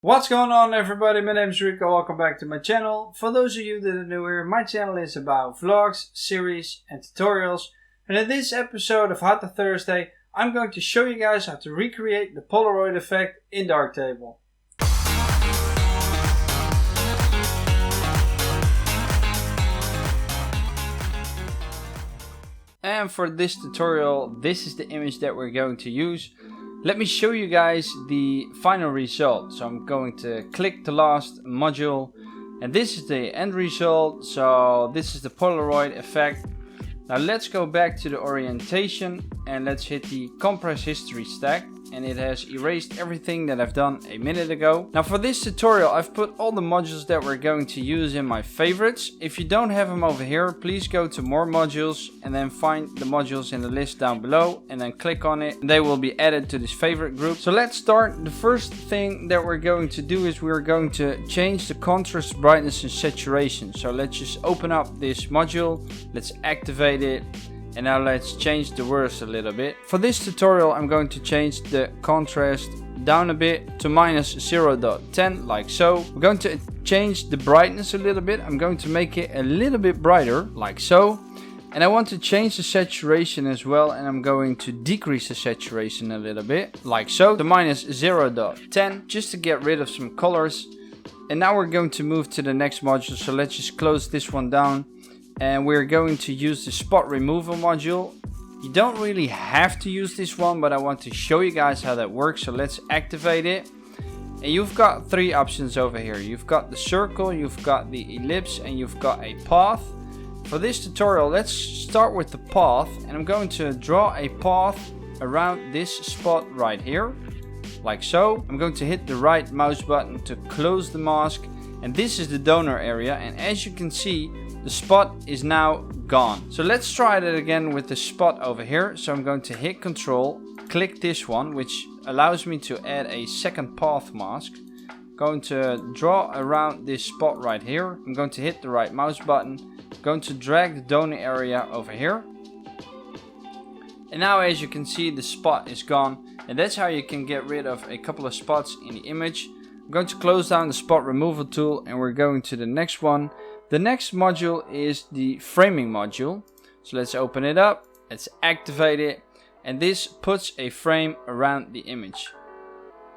What's going on, everybody? My name is Rico. Welcome back to my channel. For those of you that are new here, my channel is about vlogs, series and tutorials. And in this episode of Hot to Thursday, I'm going to show you guys how to recreate the Polaroid effect in Darktable. And for this tutorial, this is the image that we're going to use. Let me show you guys the final result. So I'm going to click the last module and this is the end result. So this is the Polaroid effect. Now let's go back to the orientation and let's hit the compress history stack, and it has erased everything that I've done a minute ago. Now for this tutorial I've put all the modules that we're going to use in my favorites. If you don't have them over here, please go to more modules and then find the modules in the list down below and then click on it. They will be added to this favorite group. So let's start. The first thing that we're going to do is we're going to change the contrast, brightness and saturation. So let's just open up this module, let's activate it. And now let's change the words a little bit. For this tutorial I'm going to change the contrast down a bit to minus 0.10 like so. We're going to change the brightness a little bit. I'm going to make it a little bit brighter like so. And I want to change the saturation as well, and I'm going to decrease the saturation a little bit like so to minus 0.10 just to get rid of some colors. And now we're going to move to the next module, so let's just close this one down. And we're going to use the spot removal module. You don't really have to use this one, but I want to show you guys how that works. So let's activate it. And you've got three options over here. You've got the circle, you've got the ellipse, and you've got a path. For this tutorial, let's start with the path. And I'm going to draw a path around this spot right here, like so. I'm going to hit the right mouse button to close the mask. And this is the donor area. And as you can see, the spot is now gone. So let's try that again with the spot over here. So I'm going to hit Control, click this one, which allows me to add a second path mask. Going to draw around this spot right here. I'm going to hit the right mouse button. Going to drag the donor area over here. And now as you can see, the spot is gone. And that's how you can get rid of a couple of spots in the image. I'm going to close down the spot removal tool and we're going to the next one. The next module is the framing module. So let's open it up, let's activate it, and this puts a frame around the image.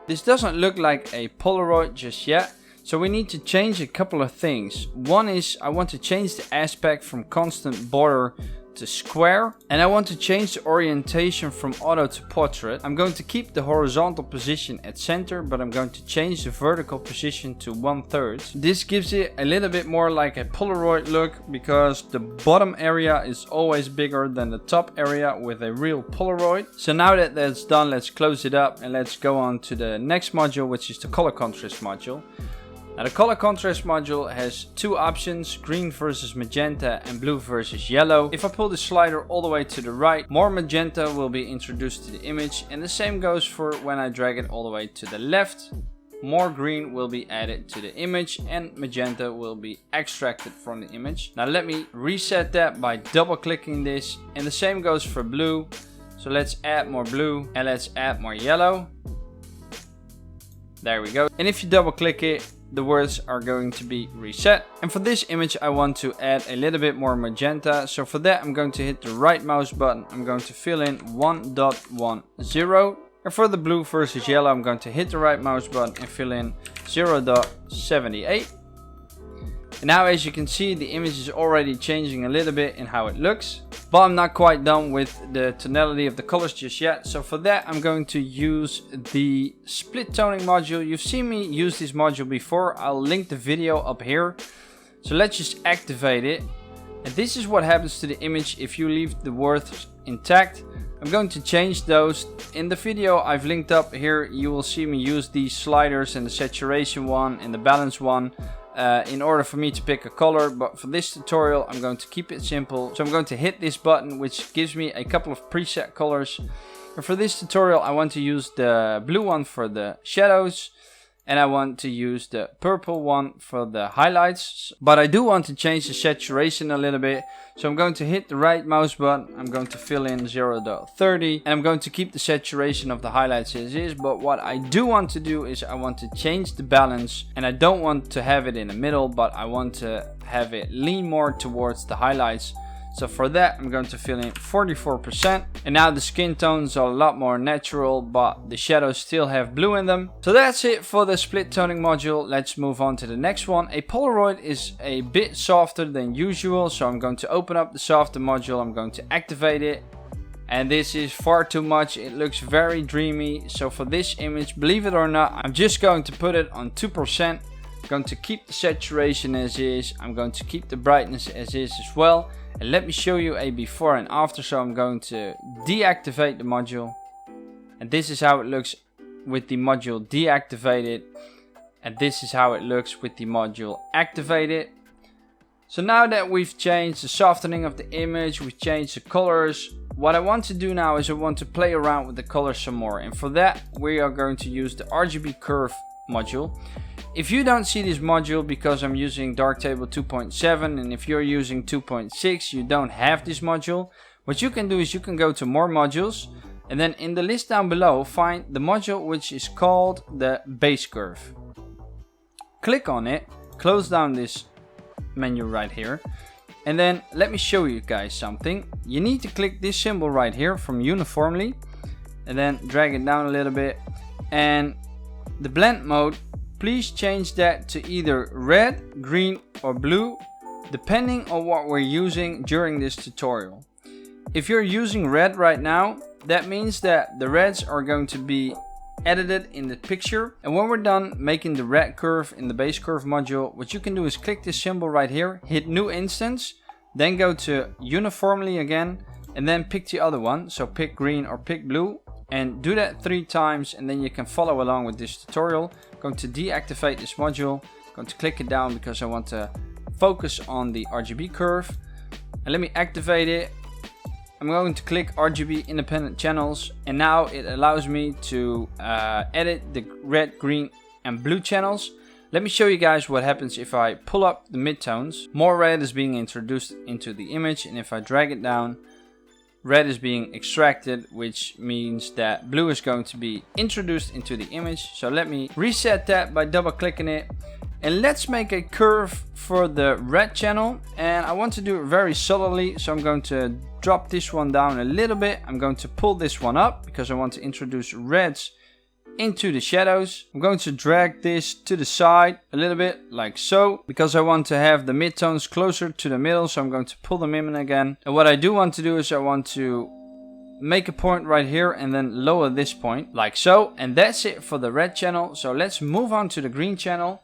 This doesn't look like a Polaroid just yet, so we need to change a couple of things. One is I want to change the aspect from constant border to square, and I want to change the orientation from auto to portrait. I'm going to keep the horizontal position at center, but I'm going to change the vertical position to 1/3. This gives it a little bit more like a Polaroid look, because the bottom area is always bigger than the top area with a real Polaroid. So now that that's done, let's close it up and let's go on to the next module, which is the color contrast module. Now the color contrast module has two options, green versus magenta and blue versus yellow. If I pull the slider all the way to the right, more magenta will be introduced to the image, and the same goes for when I drag it all the way to the left. More green will be added to the image and magenta will be extracted from the image. Now let me reset that by double clicking this, and the same goes for blue. So let's add more blue and let's add more yellow. There we go. And if you double click it, the words are going to be reset. And for this image I want to add a little bit more magenta. So for that I'm going to hit the right mouse button. I'm going to fill in 1.10. And for the blue versus yellow I'm going to hit the right mouse button and fill in 0.78. And now as you can see, the image is already changing a little bit in how it looks. But I'm not quite done with the tonality of the colors just yet. So for that I'm going to use the split toning module. You've seen me use this module before. I'll link the video up here. So let's just activate it. And this is what happens to the image if you leave the words intact. I'm going to change those. In the video I've linked up here, you will see me use these sliders and the saturation one and the balance one. In order for me to pick a color, but for this tutorial I'm going to keep it simple. So I'm going to hit this button, which gives me a couple of preset colors. And for this tutorial I want to use the blue one for the shadows, and I want to use the purple one for the highlights, but I do want to change the saturation a little bit. So I'm going to hit the right mouse button, I'm going to fill in 0.30, and I'm going to keep the saturation of the highlights as is. But what I do want to do is I want to change the balance, and I don't want to have it in the middle, but I want to have it lean more towards the highlights. So for that, I'm going to fill in 44%. And now the skin tones are a lot more natural, but the shadows still have blue in them. So that's it for the split toning module. Let's move on to the next one. A Polaroid is a bit softer than usual. So I'm going to open up the softer module. I'm going to activate it. And this is far too much. It looks very dreamy. So for this image, believe it or not, I'm just going to put it on 2%. I'm going to keep the saturation as is. I'm going to keep the brightness as is as well. And let me show you a before and after. So I'm going to deactivate the module. And this is how it looks with the module deactivated. And this is how it looks with the module activated. So now that we've changed the softening of the image, we've changed the colors. What I want to do now is I want to play around with the colors some more. And for that, we are going to use the Rgb Curve Module. If you don't see this module because I'm using darktable 2.7, and if you're using 2.6, you don't have this module, what you can do is you can go to more modules, and then in the list down below find the module which is called the base curve. Click on it, close down this menu right here, and then let me show you guys something. You need to click this symbol right here from uniformly, and then drag it down a little bit, and the blend mode, please change that to either red, green or blue, depending on what we're using during this tutorial. If you're using red right now, that means that the reds are going to be edited in the picture. And when we're done making the red curve in the base curve module, what you can do is click this symbol right here, hit new instance, then go to uniformly again, and then pick the other one. So pick green or pick blue. And do that 3 times, and then you can follow along with this tutorial. I'm going to deactivate this module. I'm going to click it down because I want to focus on the RGB curve. And let me activate it. I'm going to click RGB independent channels, and now it allows me to edit the red, green and blue channels. Let me show you guys what happens if I pull up the midtones. More red is being introduced into the image, and if I drag it down, red is being extracted, which means that blue is going to be introduced into the image. So let me reset that by double clicking it. And let's make a curve for the red channel. And I want to do it very subtly. So I'm going to drop this one down a little bit. I'm going to pull this one up because I want to introduce reds into the shadows. I'm going to drag this to the side a little bit like so, because I want to have the midtones closer to the middle. So I'm going to pull them in again. And what I do want to do is I want to make a point right here and then lower this point like so. And that's it for the red channel. So let's move on to the green channel.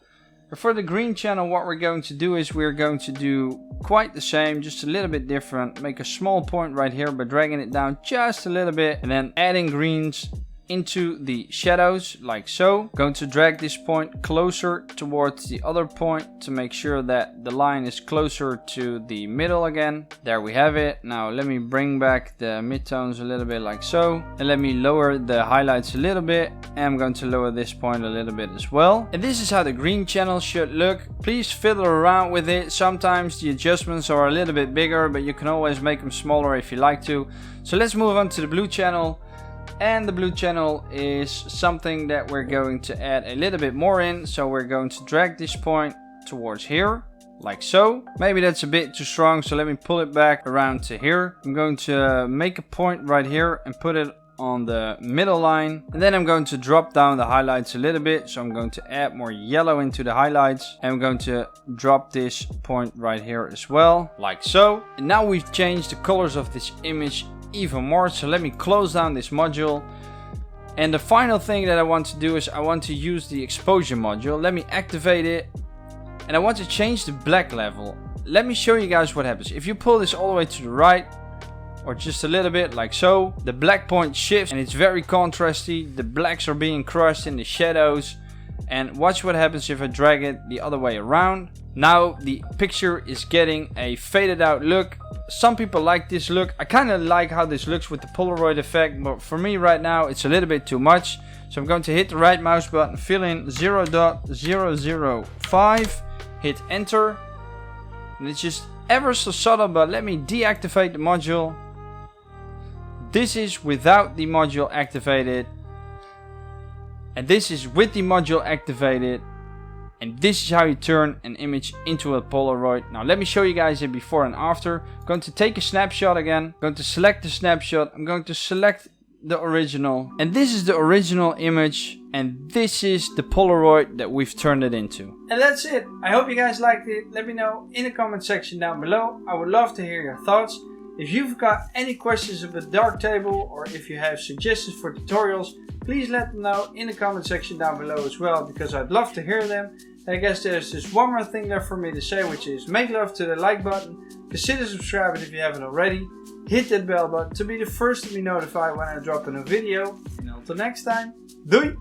For the green channel, what we're going to do is we're going to do quite the same, just a little bit different. Make a small point right here by dragging it down just a little bit and then adding greens into the shadows like so. Going to drag this point closer towards the other point to make sure that the line is closer to the middle again. There we have it. Now let me bring back the midtones a little bit like so, and let me lower the highlights a little bit, and I'm going to lower this point a little bit as well. And this is how the green channel should look. Please fiddle around with it. Sometimes the adjustments are a little bit bigger, but you can always make them smaller if you like to. So let's move on to the blue channel. And the blue channel is something that we're going to add a little bit more in. So we're going to drag this point towards here, like so. Maybe that's a bit too strong, so let me pull it back around to here. I'm going to make a point right here and put it on the middle line. And then I'm going to drop down the highlights a little bit. So I'm going to add more yellow into the highlights. And I'm going to drop this point right here as well, like so. And now we've changed the colors of this image even more. So let me close down this module, and the final thing that I want to do is I want to use the exposure module. Let me activate it, and I want to change the black level. Let me show you guys what happens if you pull this all the way to the right, or just a little bit like so. The black point shifts and it's very contrasty. The blacks are being crushed in the shadows, and watch what happens if I drag it the other way around. Now the picture is getting a faded out look. Some people like this look. I kind of like how this looks with the Polaroid effect, but for me right now it's a little bit too much. So I'm going to hit the right mouse button, fill in 0.005, hit enter. And it's just ever so subtle, but let me deactivate the module. This is without the module activated. And this is with the module activated. And this is how you turn an image into a Polaroid. Now let me show you guys a before and after. I'm going to take a snapshot again. I'm going to select the snapshot. I'm going to select the original. And this is the original image. And this is the Polaroid that we've turned it into. And that's it. I hope you guys liked it. Let me know in the comment section down below. I would love to hear your thoughts. If you've got any questions about Darktable or if you have suggestions for tutorials, please let them know in the comment section down below as well, because I'd love to hear them. And I guess there's just one more thing left for me to say, which is make love to the like button, consider subscribing if you haven't already, hit that bell button to be the first to be notified when I drop a new video, and until next time, doei!